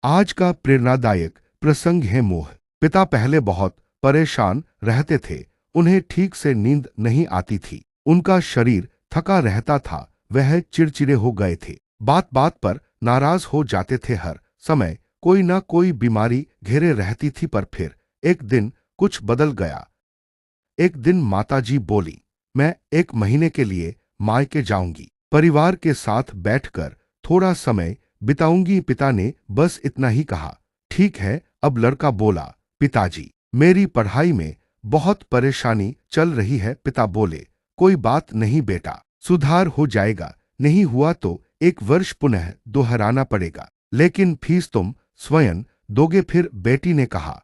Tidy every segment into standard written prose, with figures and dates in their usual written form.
आज का प्रेरणादायक प्रसंग है मोह। पिता पहले बहुत परेशान रहते थे। उन्हें ठीक से नींद नहीं आती थी। उनका शरीर थका रहता था। वह चिड़चिड़े हो गए थे। बात बात पर नाराज हो जाते थे। हर समय कोई ना कोई बीमारी घेरे रहती थी। पर फिर एक दिन कुछ बदल गया। एक दिन माताजी बोली, मैं 1 महीने के लिए मायके जाऊंगी। परिवार के साथ बैठकर थोड़ा समय बिताऊंगी। पिता ने बस इतना ही कहा। ठीक है, अब लड़का बोला, पिताजी, मेरी पढ़ाई में बहुत परेशानी चल रही है। पिता बोले, कोई बात नहीं बेटा, सुधार हो जाएगा। नहीं हुआ तो 1 वर्ष पुनः दोहराना पड़ेगा, लेकिन फीस तुम स्वयं दोगे। फिर बेटी ने कहा,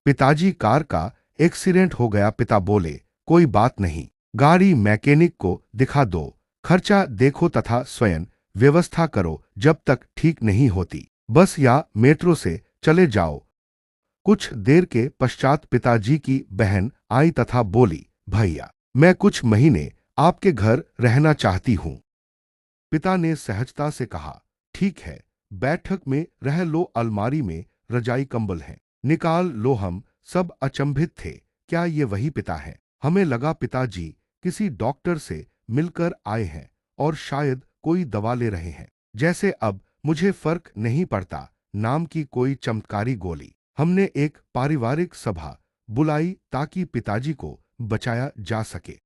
पिताजी, कार का एक्सीडेंट हो गया। पिता बोले, कोई बात नहीं, गाड़ी मैकेनिक को दिखा दो। खर्चा देखो तथा स्वयं व्यवस्था करो। जब तक ठीक नहीं होती बस या मेट्रो से चले जाओ। कुछ देर के पश्चात पिताजी की बहन आई तथा बोली, भैया, मैं कुछ महीने आपके घर रहना चाहती हूं। पिता ने सहजता से कहा, ठीक है, बैठक में रह लो। अलमारी में रजाई कंबल है, निकाल लो। हम सब अचंभित थे। क्या ये वही पिता है? हमें लगा पिताजी किसी डॉक्टर से मिलकर आए हैं और शायद कोई दवा ले रहे हैं। जैसे अब मुझे फर्क नहीं पड़ता नाम की कोई चमत्कारी गोली। हमने एक पारिवारिक सभा बुलाई ताकि पिताजी को बचाया जा सके।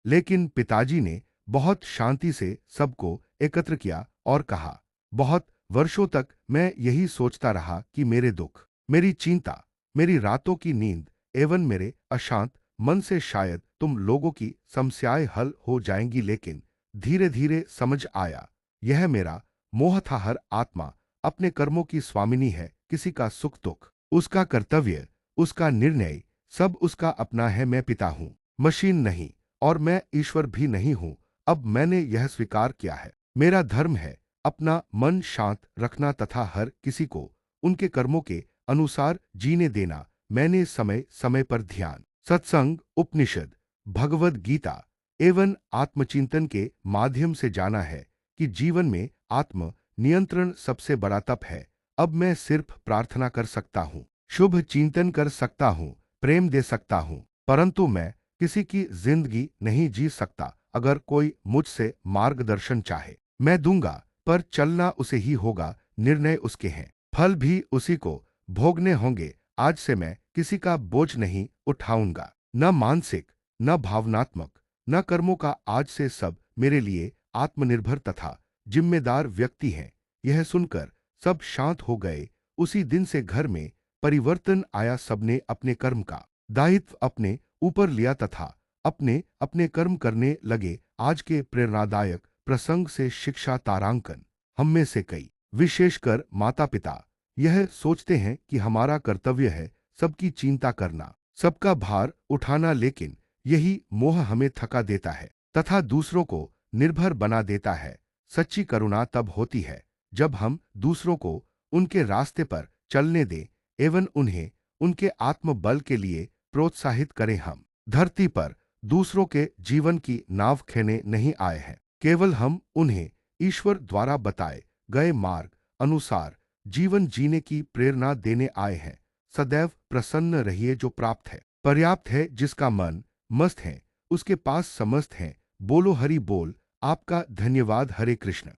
लेकिन पिताजी ने बहुत शांति से सबको एकत्र किया और कहा, बहुत वर्षों तक मैं यही सोचता रहा कि मेरे दुख, मेरी चिंता, मेरी रातों की नींद एवं मेरे अशांत मन से शायद तुम लोगों की समस्याएं हल हो जाएंगी। लेकिन धीरे धीरे समझ आया, यह मेरा मोह था। हर आत्मा अपने कर्मों की स्वामिनी है। किसी का सुख दुख, उसका कर्तव्य, उसका निर्णय, सब उसका अपना है। मैं पिता हूं, मशीन नहीं, और मैं ईश्वर भी नहीं हूं। अब मैंने यह स्वीकार किया है, मेरा धर्म है अपना मन शांत रखना तथा हर किसी को उनके कर्मों के अनुसार जीने देना। मैंने समय समय पर ध्यान, सत्संग, उपनिषद, भगवद गीता एवं आत्मचिंतन के माध्यम से जाना है कि जीवन में आत्म नियंत्रण सबसे बड़ा तप है। अब मैं सिर्फ प्रार्थना कर सकता हूँ, शुभ चिंतन कर सकता हूँ, प्रेम दे सकता हूँ, परंतु मैं किसी की जिंदगी नहीं जी सकता। अगर कोई मुझसे मार्गदर्शन चाहे, मैं दूंगा, पर चलना उसे ही होगा। निर्णय उसके हैं, फल भी उसी को भोगने होंगे। आज से मैं किसी का बोझ नहीं उठाऊंगा, न मानसिक, न भावनात्मक, न कर्मों का। आज से सब मेरे लिए आत्मनिर्भर तथा जिम्मेदार व्यक्ति हैं। यह सुनकर सब शांत हो गए। उसी दिन से घर में परिवर्तन आया। सबने अपने कर्म का दायित्व अपने ऊपर लिया तथा अपने अपने कर्म करने लगे। आज के प्रेरणादायक प्रसंग से शिक्षा तारांकन, हम में से कई, विशेषकर माता पिता, यह सोचते हैं कि हमारा कर्तव्य है सबकी चिंता करना, सबका भार उठाना। लेकिन यही मोह हमें थका देता है तथा दूसरों को निर्भर बना देता है। सच्ची करुणा तब होती है जब हम दूसरों को उनके रास्ते पर चलने दें एवं उन्हें उनके आत्मबल के लिए प्रोत्साहित करें। हम धरती पर दूसरों के जीवन की नाव खेने नहीं आए हैं, केवल हम उन्हें ईश्वर द्वारा बताए गए मार्ग अनुसार जीवन जीने की प्रेरणा देने आए हैं। सदैव प्रसन्न रहिए, जो प्राप्त है पर्याप्त है। जिसका मन मस्त है उसके पास समस्त है। बोलो हरि बोल। आपका धन्यवाद। हरे कृष्ण।